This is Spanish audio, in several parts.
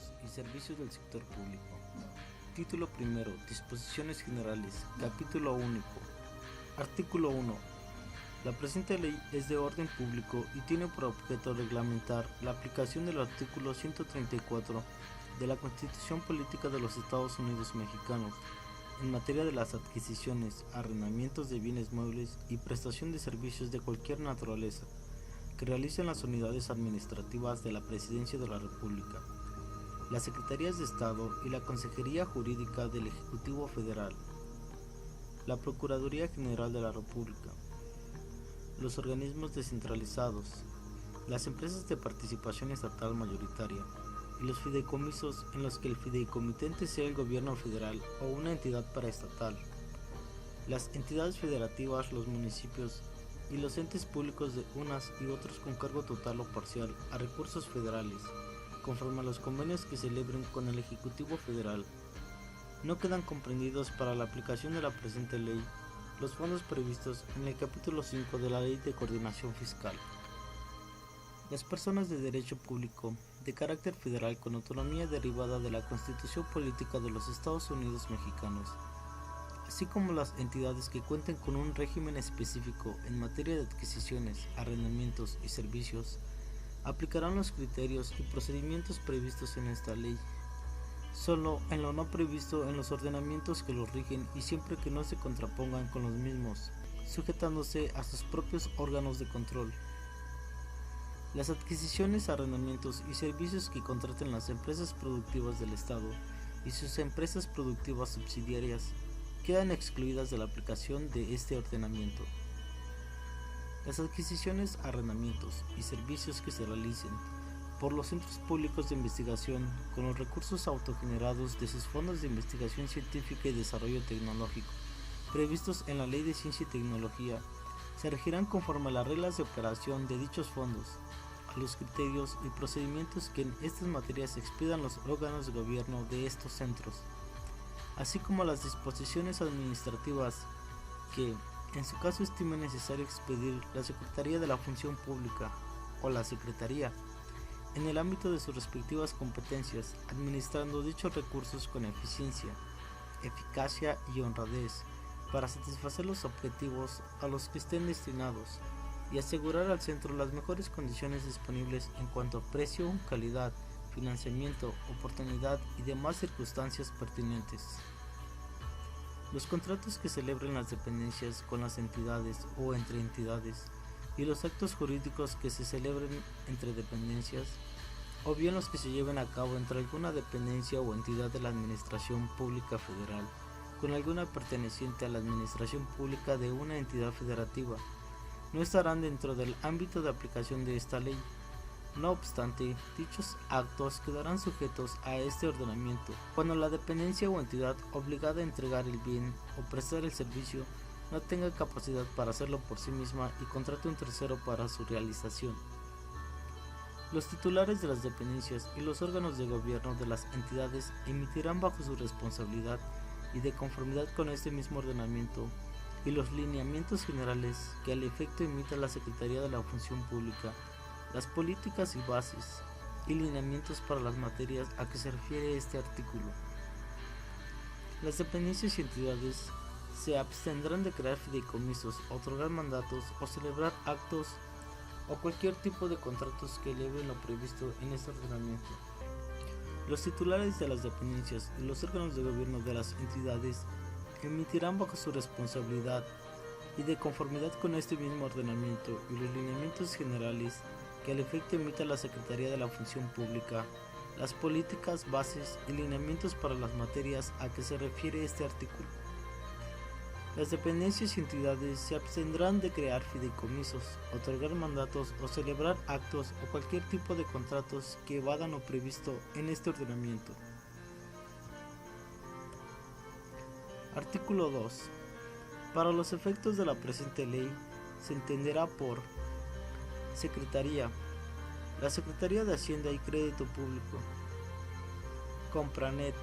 arrendamientos y servicios del sector público. Título primero. Disposiciones generales. Capítulo único. Artículo 1. La presente ley es de orden público y tiene por objeto reglamentar la aplicación del artículo 134 de la Constitución Política de los Estados Unidos Mexicanos en materia de las adquisiciones, arrendamientos de bienes muebles y prestación de servicios de cualquier naturaleza que realicen las unidades administrativas de la Presidencia de la República, las Secretarías de Estado y la Consejería Jurídica del Ejecutivo Federal, la Procuraduría General de la República, los organismos descentralizados, las empresas de participación estatal mayoritaria y los fideicomisos en los que el fideicomitente sea el gobierno federal o una entidad paraestatal, las entidades federativas, los municipios y los entes públicos de unas y otros con cargo total o parcial a recursos federales, conforme a los convenios que celebren con el Ejecutivo Federal. No quedan comprendidos para la aplicación de la presente ley los fondos previstos en el capítulo 5 de la Ley de Coordinación Fiscal. Las personas de derecho público de carácter federal con autonomía derivada de la Constitución Política de los Estados Unidos Mexicanos, así como las entidades que cuenten con un régimen específico en materia de adquisiciones, arrendamientos y servicios, aplicarán los criterios y procedimientos previstos en esta ley, solo en lo no previsto en los ordenamientos que los rigen y siempre que no se contrapongan con los mismos, sujetándose a sus propios órganos de control. Las adquisiciones, arrendamientos y servicios que contraten las empresas productivas del Estado y sus empresas productivas subsidiarias quedan excluidas de la aplicación de este ordenamiento. Las adquisiciones, arrendamientos y servicios que se realicen por los centros públicos de investigación con los recursos autogenerados de sus fondos de investigación científica y desarrollo tecnológico previstos en la Ley de Ciencia y Tecnología se regirán conforme a las reglas de operación de dichos fondos, a los criterios y procedimientos que en estas materias expidan los órganos de gobierno de estos centros, así como a las disposiciones administrativas que, en su caso, estime necesario expedir la Secretaría de la Función Pública o la Secretaría, en el ámbito de sus respectivas competencias, administrando dichos recursos con eficiencia, eficacia y honradez, para satisfacer los objetivos a los que estén destinados y asegurar al centro las mejores condiciones disponibles en cuanto a precio, calidad, financiamiento, oportunidad y demás circunstancias pertinentes. Los contratos que celebren las dependencias con las entidades o entre entidades y los actos jurídicos que se celebren entre dependencias, o bien los que se lleven a cabo entre alguna dependencia o entidad de la Administración Pública Federal con alguna perteneciente a la Administración Pública de una entidad federativa, no estarán dentro del ámbito de aplicación de esta ley. No obstante, dichos actos quedarán sujetos a este ordenamiento cuando la dependencia o entidad obligada a entregar el bien o prestar el servicio no tenga capacidad para hacerlo por sí misma y contrate un tercero para su realización. Los titulares de las dependencias y los órganos de gobierno de las entidades emitirán bajo su responsabilidad y de conformidad con este mismo ordenamiento y los lineamientos generales que al efecto emita la Secretaría de la Función Pública, las políticas y bases y lineamientos para las materias a que se refiere este artículo. Las dependencias y entidades se abstendrán de crear fideicomisos, otorgar mandatos o celebrar actos o cualquier tipo de contratos que eleven lo previsto en este ordenamiento. Los titulares de las dependencias y los órganos de gobierno de las entidades emitirán bajo su responsabilidad y de conformidad con este mismo ordenamiento y los lineamientos generales que al efecto emita la Secretaría de la Función Pública, las políticas, bases y lineamientos para las materias a que se refiere este artículo. Las dependencias y entidades se abstendrán de crear fideicomisos, otorgar mandatos o celebrar actos o cualquier tipo de contratos que evadan lo previsto en este ordenamiento. Artículo 2. Para los efectos de la presente ley, se entenderá por Secretaría, la Secretaría de Hacienda y Crédito Público, Compranet,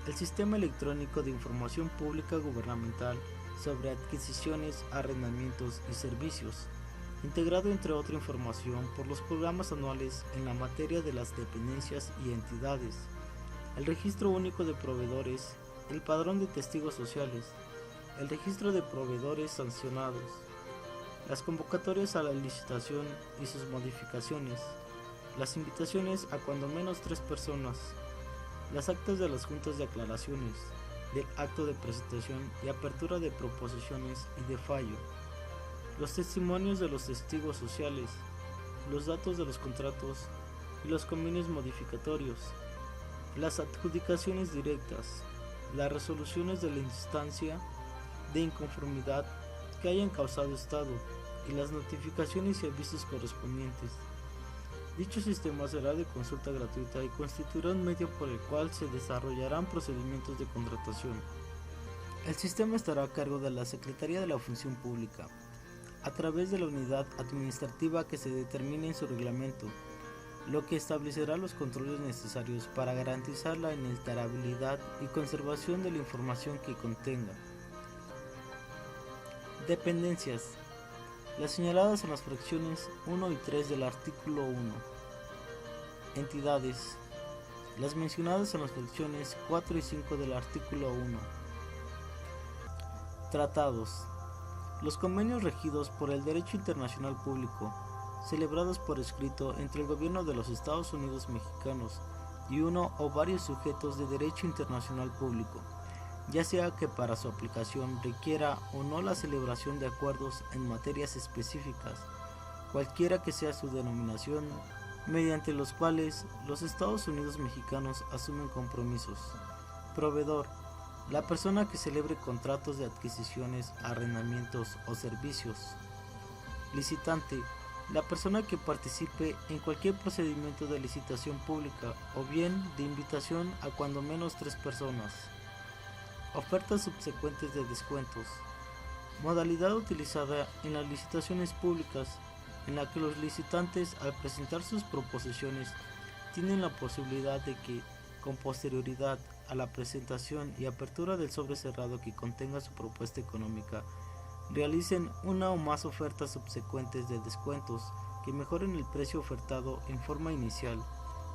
el Sistema Electrónico de Información Pública Gubernamental sobre adquisiciones, arrendamientos y servicios, integrado entre otra información por los programas anuales en la materia de las dependencias y entidades, el registro único de proveedores, el padrón de testigos sociales, el registro de proveedores sancionados, las convocatorias a la licitación y sus modificaciones, las invitaciones a cuando menos 3 personas, las actas de las juntas de aclaraciones, del acto de presentación y apertura de proposiciones y de fallo, los testimonios de los testigos sociales, los datos de los contratos y los convenios modificatorios, las adjudicaciones directas, las resoluciones de la instancia de inconformidad que hayan causado estado y las notificaciones y avisos correspondientes. Dicho sistema será de consulta gratuita y constituirá un medio por el cual se desarrollarán procedimientos de contratación. El sistema estará a cargo de la Secretaría de la Función Pública, a través de la unidad administrativa que se determine en su reglamento, lo que establecerá los controles necesarios para garantizar la inalterabilidad y conservación de la información que contenga. Dependencias. Las señaladas en las fracciones 1 y 3 del artículo 1. Entidades. Las mencionadas en las fracciones 4 y 5 del artículo 1. Tratados. Los convenios regidos por el derecho internacional público, celebrados por escrito entre el gobierno de los Estados Unidos mexicanos y uno o varios sujetos de derecho internacional público, ya sea que para su aplicación requiera o no la celebración de acuerdos en materias específicas, cualquiera que sea su denominación, mediante los cuales los Estados Unidos mexicanos asumen compromisos. Proveedor: la persona que celebre contratos de adquisiciones, arrendamientos o servicios. Licitante: la persona que participe en cualquier procedimiento de licitación pública o bien de invitación a cuando menos 3 personas. Ofertas subsecuentes de descuentos. Modalidad utilizada en las licitaciones públicas, en la que los licitantes, al presentar sus proposiciones, tienen la posibilidad de que, con posterioridad a la presentación y apertura del sobre cerrado que contenga su propuesta económica, realicen una o más ofertas subsecuentes de descuentos que mejoren el precio ofertado en forma inicial,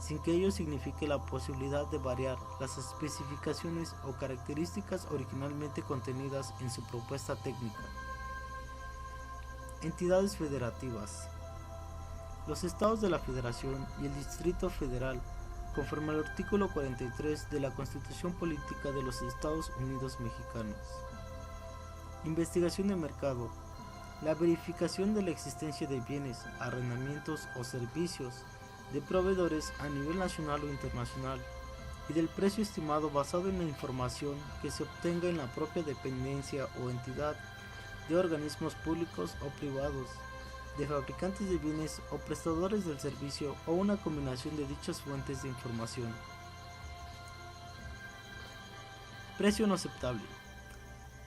sin que ello signifique la posibilidad de variar las especificaciones o características originalmente contenidas en su propuesta técnica. Entidades federativas. Los estados de la Federación y el Distrito Federal, conforme al artículo 43 de la Constitución Política de los Estados Unidos Mexicanos. Investigación de mercado. La verificación de la existencia de bienes, arrendamientos o servicios de proveedores a nivel nacional o internacional y del precio estimado basado en la información que se obtenga en la propia dependencia o entidad, de organismos públicos o privados, de fabricantes de bienes o prestadores del servicio o una combinación de dichas fuentes de información. Precio no aceptable.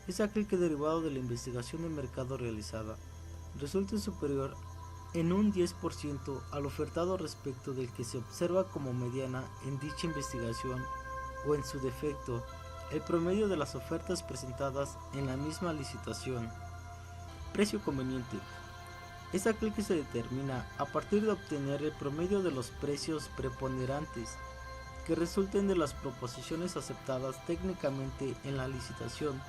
Es aquel que, derivado de la investigación de mercado realizada, resulte superior en un 10% al ofertado respecto del que se observa como mediana en dicha investigación o, en su defecto, el promedio de las ofertas presentadas en la misma licitación. Precio conveniente. Es aquel que se determina a partir de obtener el promedio de los precios preponderantes que resulten de las proposiciones aceptadas técnicamente en la licitación,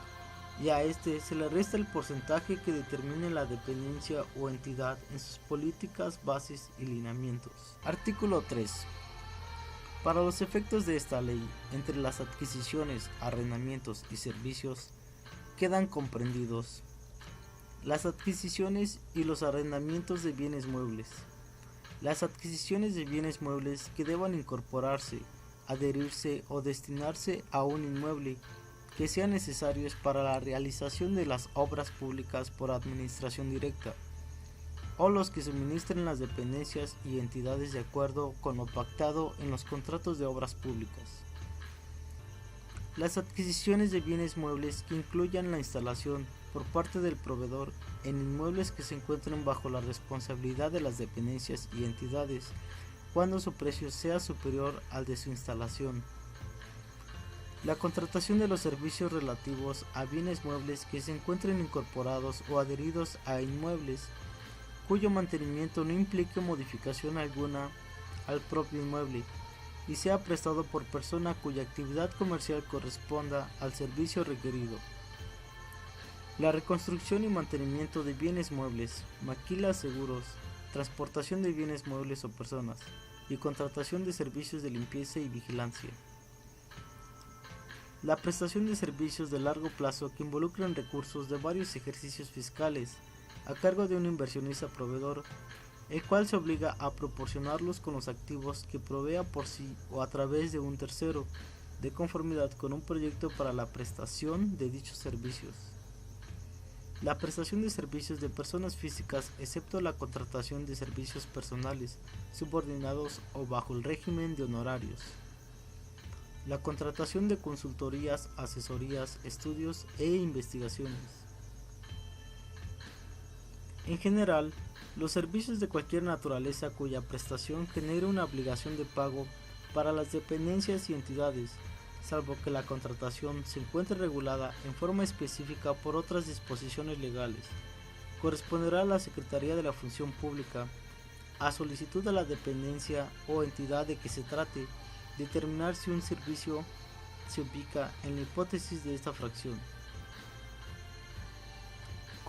y a este se le resta el porcentaje que determine la dependencia o entidad en sus políticas, bases y lineamientos. Artículo 3. Para los efectos de esta ley, entre las adquisiciones, arrendamientos y servicios quedan comprendidos las adquisiciones y los arrendamientos de bienes muebles, las adquisiciones de bienes muebles que deban incorporarse, adherirse o destinarse a un inmueble que sean necesarios para la realización de las obras públicas por administración directa, o los que suministren las dependencias y entidades de acuerdo con lo pactado en los contratos de obras públicas. Las adquisiciones de bienes muebles que incluyan la instalación por parte del proveedor en inmuebles que se encuentren bajo la responsabilidad de las dependencias y entidades, cuando su precio sea superior al de su instalación. La contratación de los servicios relativos a bienes muebles que se encuentren incorporados o adheridos a inmuebles, cuyo mantenimiento no implique modificación alguna al propio inmueble y sea prestado por persona cuya actividad comercial corresponda al servicio requerido. La reconstrucción y mantenimiento de bienes muebles, maquilas, seguros, transportación de bienes muebles o personas y contratación de servicios de limpieza y vigilancia. La prestación de servicios de largo plazo que involucran recursos de varios ejercicios fiscales a cargo de un inversionista proveedor, el cual se obliga a proporcionarlos con los activos que provea por sí o a través de un tercero, de conformidad con un proyecto para la prestación de dichos servicios. La prestación de servicios de personas físicas, excepto la contratación de servicios personales, subordinados o bajo el régimen de honorarios. La contratación de consultorías, asesorías, estudios e investigaciones. En general, los servicios de cualquier naturaleza cuya prestación genere una obligación de pago para las dependencias y entidades, salvo que la contratación se encuentre regulada en forma específica por otras disposiciones legales, corresponderá a la Secretaría de la Función Pública, a solicitud de la dependencia o entidad de que se trate, determinar si un servicio se ubica en la hipótesis de esta fracción.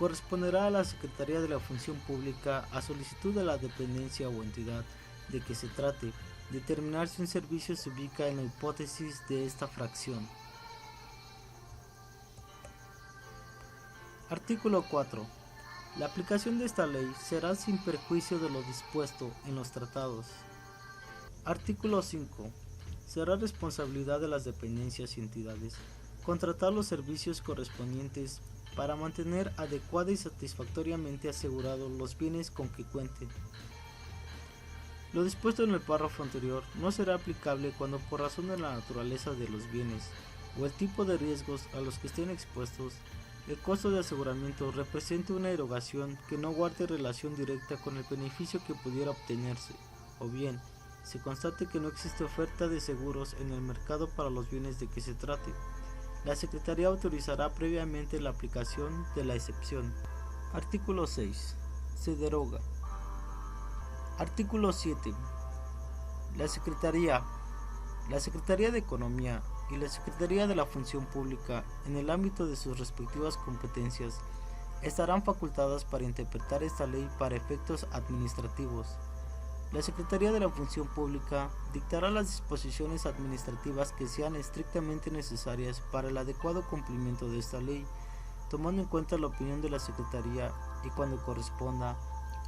Corresponderá a la Secretaría de la Función Pública, a solicitud de la dependencia o entidad de que se trate, determinar si un servicio se ubica en la hipótesis de esta fracción. Artículo 4. La aplicación de esta ley será sin perjuicio de lo dispuesto en los tratados. Artículo 5. Será responsabilidad de las dependencias y entidades contratar los servicios correspondientes para mantener adecuada y satisfactoriamente asegurados los bienes con que cuenten. Lo dispuesto en el párrafo anterior no será aplicable cuando por razón de la naturaleza de los bienes o el tipo de riesgos a los que estén expuestos, el costo de aseguramiento represente una erogación que no guarde relación directa con el beneficio que pudiera obtenerse, o bien se constate que no existe oferta de seguros en el mercado para los bienes de que se trate. La Secretaría autorizará previamente la aplicación de la excepción. Artículo 6. Se deroga. Artículo 7. La Secretaría de Economía y la Secretaría de la Función Pública, en el ámbito de sus respectivas competencias, estarán facultadas para interpretar esta ley para efectos administrativos. La Secretaría de la Función Pública dictará las disposiciones administrativas que sean estrictamente necesarias para el adecuado cumplimiento de esta ley, tomando en cuenta la opinión de la Secretaría y, cuando corresponda,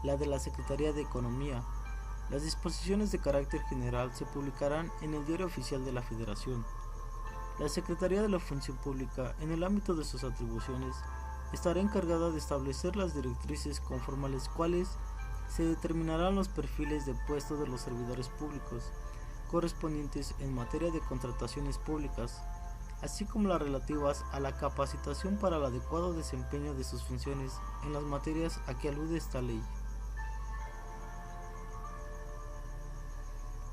la de la Secretaría de Economía. Las disposiciones de carácter general se publicarán en el Diario Oficial de la Federación. La Secretaría de la Función Pública, en el ámbito de sus atribuciones, estará encargada de establecer las directrices conforme a las cuales se determinarán los perfiles de puesto de los servidores públicos correspondientes en materia de contrataciones públicas, así como las relativas a la capacitación para el adecuado desempeño de sus funciones en las materias a que alude esta ley.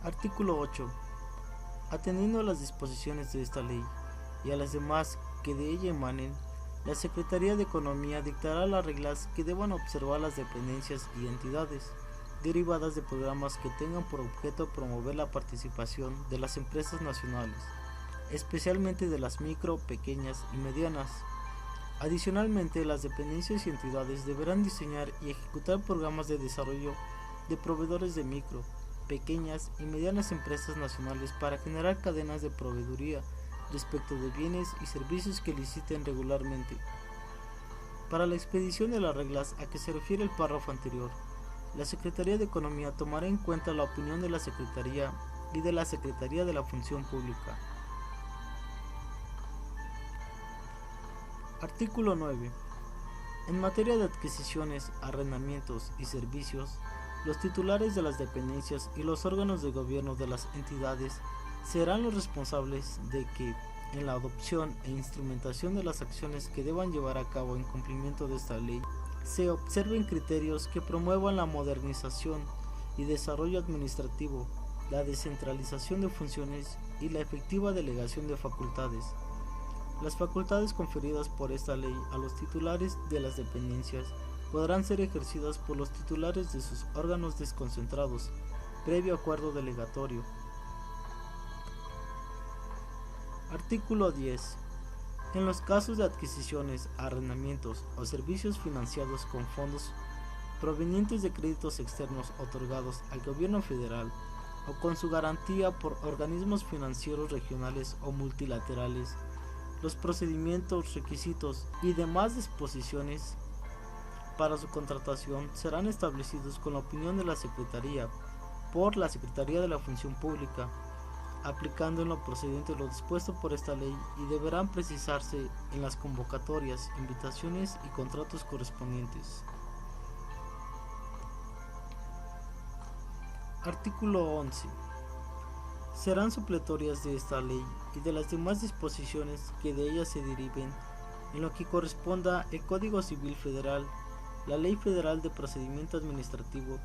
Artículo 8. Atendiendo a las disposiciones de esta ley y a las demás que de ella emanen, la Secretaría de Economía dictará las reglas que deban observar las dependencias y entidades derivadas de programas que tengan por objeto promover la participación de las empresas nacionales, especialmente de las micro, pequeñas y medianas. Adicionalmente, las dependencias y entidades deberán diseñar y ejecutar programas de desarrollo de proveedores de micro, pequeñas y medianas empresas nacionales para generar cadenas de proveeduría respecto de bienes y servicios que liciten regularmente. Para la expedición de las reglas a que se refiere el párrafo anterior, la Secretaría de Economía tomará en cuenta la opinión de la Secretaría y de la Secretaría de la Función Pública. Artículo 9. En materia de adquisiciones, arrendamientos y servicios, los titulares de las dependencias y los órganos de gobierno de las entidades serán los responsables de que, en la adopción e instrumentación de las acciones que deban llevar a cabo en cumplimiento de esta ley, se observen criterios que promuevan la modernización y desarrollo administrativo, la descentralización de funciones y la efectiva delegación de facultades. Las facultades conferidas por esta ley a los titulares de las dependencias podrán ser ejercidas por los titulares de sus órganos desconcentrados, previo acuerdo delegatorio. Artículo 10. En los casos de adquisiciones, arrendamientos o servicios financiados con fondos provenientes de créditos externos otorgados al gobierno federal o con su garantía por organismos financieros regionales o multilaterales, los procedimientos, requisitos y demás disposiciones para su contratación serán establecidos con la opinión de la Secretaría por la Secretaría de la Función Pública, aplicando en lo procedente lo dispuesto por esta ley, y deberán precisarse en las convocatorias, invitaciones y contratos correspondientes. Artículo 11. Serán supletorias de esta ley y de las demás disposiciones que de ellas se deriven en lo que corresponda el Código Civil Federal, la Ley Federal de Procedimiento Administrativo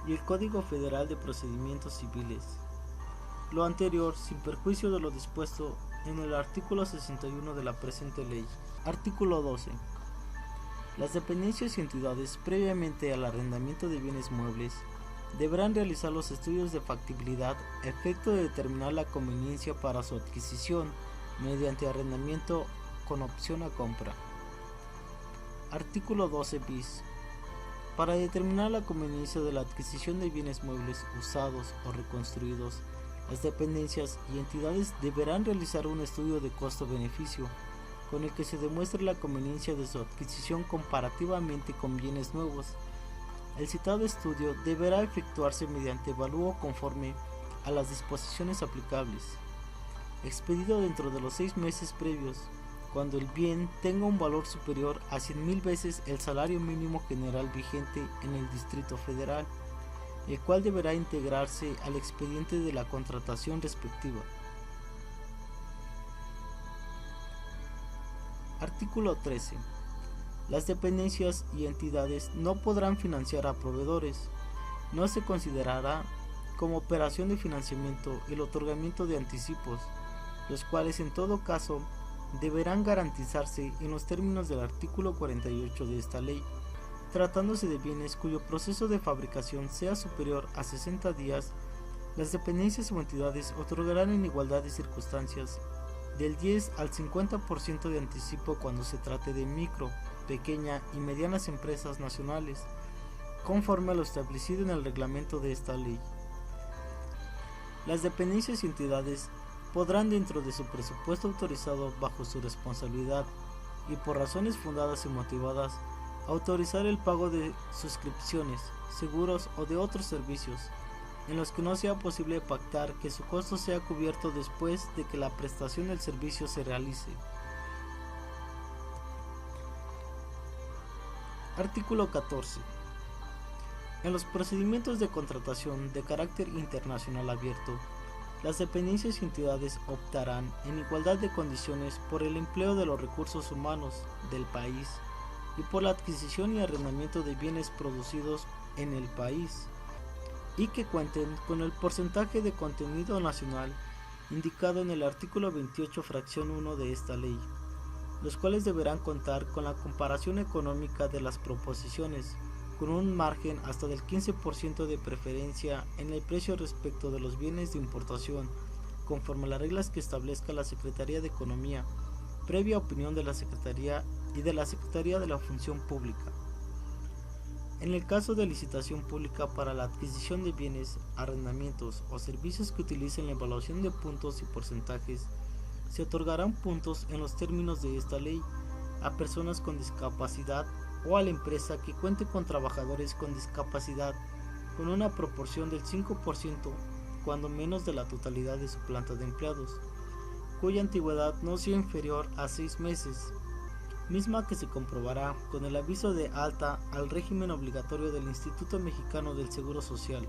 y el Código Federal de Procedimientos Civiles. Lo anterior sin perjuicio de lo dispuesto en el artículo 61 de la presente ley. Artículo 12. Las dependencias y entidades previamente al arrendamiento de bienes muebles deberán realizar los estudios de factibilidad a efecto de determinar la conveniencia para su adquisición mediante arrendamiento con opción a compra. Artículo 12 bis. Para determinar la conveniencia de la adquisición de bienes muebles usados o reconstruidos, las dependencias y entidades deberán realizar un estudio de costo-beneficio, con el que se demuestre la conveniencia de su adquisición comparativamente con bienes nuevos. El citado estudio deberá efectuarse mediante avalúo conforme a las disposiciones aplicables, expedido dentro de los 6 meses previos, cuando el bien tenga un valor superior a 100,000 veces el salario mínimo general vigente en el Distrito Federal, el cual deberá integrarse al expediente de la contratación respectiva. Artículo 13. Las dependencias y entidades no podrán financiar a proveedores. No se considerará como operación de financiamiento el otorgamiento de anticipos, los cuales en todo caso deberán garantizarse en los términos del artículo 48 de esta ley, tratándose de bienes cuyo proceso de fabricación sea superior a 60 días. Las dependencias o entidades otorgarán en igualdad de circunstancias del 10 al 50% de anticipo cuando se trate de micro, pequeña y medianas empresas nacionales, conforme a lo establecido en el reglamento de esta ley. Las dependencias y entidades podrán, dentro de su presupuesto autorizado bajo su responsabilidad y por razones fundadas y motivadas, autorizar el pago de suscripciones, seguros o de otros servicios en los que no sea posible pactar que su costo sea cubierto después de que la prestación del servicio se realice. Artículo 14. En los procedimientos de contratación de carácter internacional abierto, las dependencias y entidades optarán en igualdad de condiciones por el empleo de los recursos humanos del país y por la adquisición y arrendamiento de bienes producidos en el país, y que cuenten con el porcentaje de contenido nacional indicado en el artículo 28 fracción 1 de esta ley, los cuales deberán contar con la comparación económica de las proposiciones, con un margen hasta del 15% de preferencia en el precio respecto de los bienes de importación, conforme a las reglas que establezca la Secretaría de Economía, previa opinión de la Secretaría y de la Secretaría de la Función Pública. En el caso de licitación pública para la adquisición de bienes, arrendamientos o servicios que utilicen la evaluación de puntos y porcentajes, se otorgarán puntos en los términos de esta ley a personas con discapacidad o a la empresa que cuente con trabajadores con discapacidad con una proporción del 5% cuando menos de la totalidad de su planta de empleados, cuya antigüedad no sea inferior a 6 meses, misma que se comprobará con el aviso de alta al régimen obligatorio del Instituto Mexicano del Seguro Social.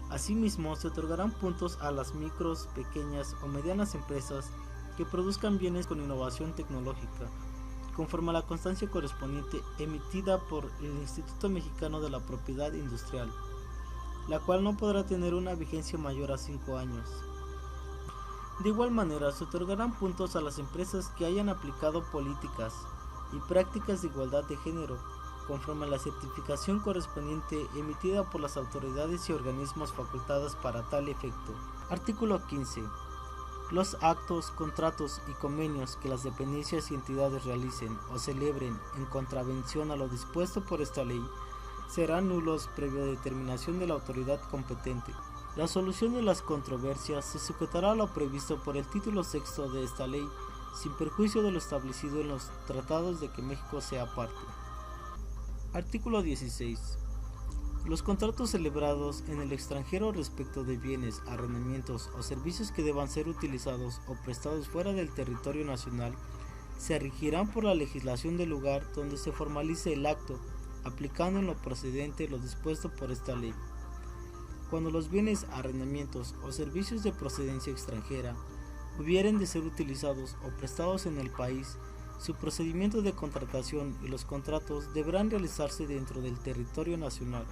Asimismo, se otorgarán puntos a las micros, pequeñas o medianas empresas que produzcan bienes con innovación tecnológica, conforme a la constancia correspondiente emitida por el Instituto Mexicano de la Propiedad Industrial, la cual no podrá tener una vigencia mayor a 5 años. De igual manera, se otorgarán puntos a las empresas que hayan aplicado políticas y prácticas de igualdad de género, conforme a la certificación correspondiente emitida por las autoridades y organismos facultados para tal efecto. Artículo 15. Los actos, contratos y convenios que las dependencias y entidades realicen o celebren en contravención a lo dispuesto por esta ley serán nulos previa determinación de la autoridad competente. La solución de las controversias se sujetará a lo previsto por el título sexto de esta ley, sin perjuicio de lo establecido en los tratados de que México sea parte. Artículo 16. Los contratos celebrados en el extranjero respecto de bienes, arrendamientos o servicios que deban ser utilizados o prestados fuera del territorio nacional se regirán por la legislación del lugar donde se formalice el acto, aplicando en lo procedente lo dispuesto por esta ley. Cuando los bienes, arrendamientos o servicios de procedencia extranjera hubieren de ser utilizados o prestados en el país, su procedimiento de contratación y los contratos deberán realizarse dentro del territorio nacional.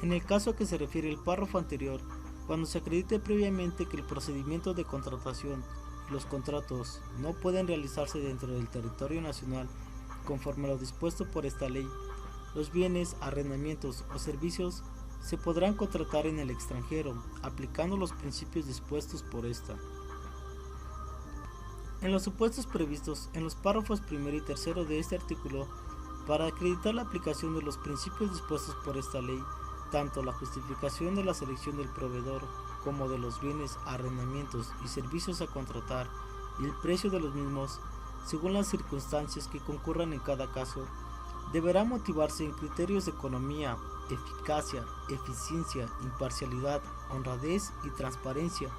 En el caso a que se refiere el párrafo anterior, cuando se acredite previamente que el procedimiento de contratación y los contratos no pueden realizarse dentro del territorio nacional conforme a lo dispuesto por esta ley, los bienes, arrendamientos o servicios se podrán contratar en el extranjero, aplicando los principios dispuestos por esta. En los supuestos previstos en los párrafos primero y tercero de este artículo, para acreditar la aplicación de los principios dispuestos por esta ley, tanto la justificación de la selección del proveedor como de los bienes, arrendamientos y servicios a contratar y el precio de los mismos, según las circunstancias que concurran en cada caso, deberá motivarse en criterios de economía, eficacia, eficiencia, imparcialidad, honradez y transparencia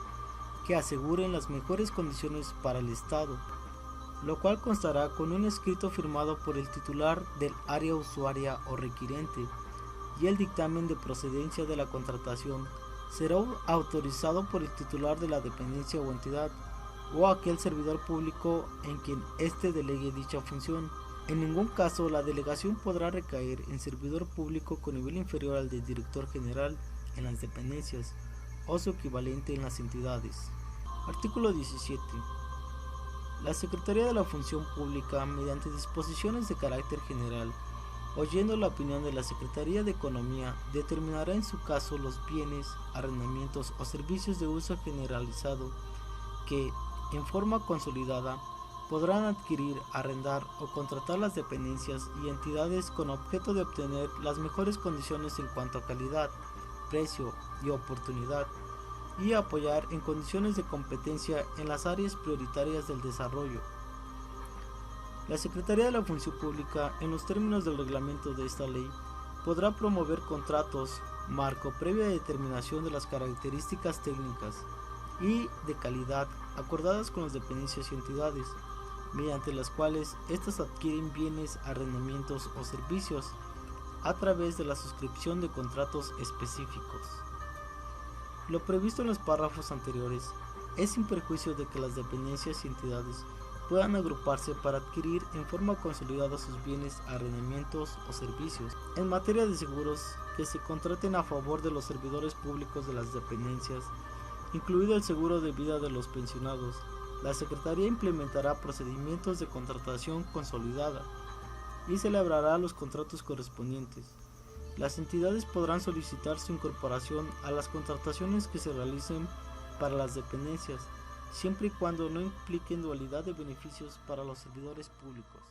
que aseguren las mejores condiciones para el Estado, lo cual constará con un escrito firmado por el titular del área usuaria o requirente, y el dictamen de procedencia de la contratación será autorizado por el titular de la dependencia o entidad, o aquel servidor público en quien éste delegue dicha función. En ningún caso la delegación podrá recaer en servidor público con nivel inferior al de director general en las dependencias, o su equivalente en las entidades. Artículo 17. La Secretaría de la Función Pública, mediante disposiciones de carácter general, oyendo la opinión de la Secretaría de Economía, determinará en su caso los bienes, arrendamientos o servicios de uso generalizado que, en forma consolidada, podrán adquirir, arrendar o contratar las dependencias y entidades con objeto de obtener las mejores condiciones en cuanto a calidad, precio y oportunidad, y apoyar en condiciones de competencia en las áreas prioritarias del desarrollo. La Secretaría de la Función Pública, en los términos del reglamento de esta ley, podrá promover contratos marco previa determinación de las características técnicas y de calidad acordadas con las dependencias y entidades, mediante las cuales éstas adquieren bienes, arrendamientos o servicios a través de la suscripción de contratos específicos. Lo previsto en los párrafos anteriores es sin perjuicio de que las dependencias y entidades puedan agruparse para adquirir en forma consolidada sus bienes, arrendamientos o servicios. En materia de seguros, que se contraten a favor de los servidores públicos de las dependencias, incluido el seguro de vida de los pensionados, la Secretaría implementará procedimientos de contratación consolidada y celebrará los contratos correspondientes. Las entidades podrán solicitar su incorporación a las contrataciones que se realicen para las dependencias, siempre y cuando no impliquen dualidad de beneficios para los servidores públicos.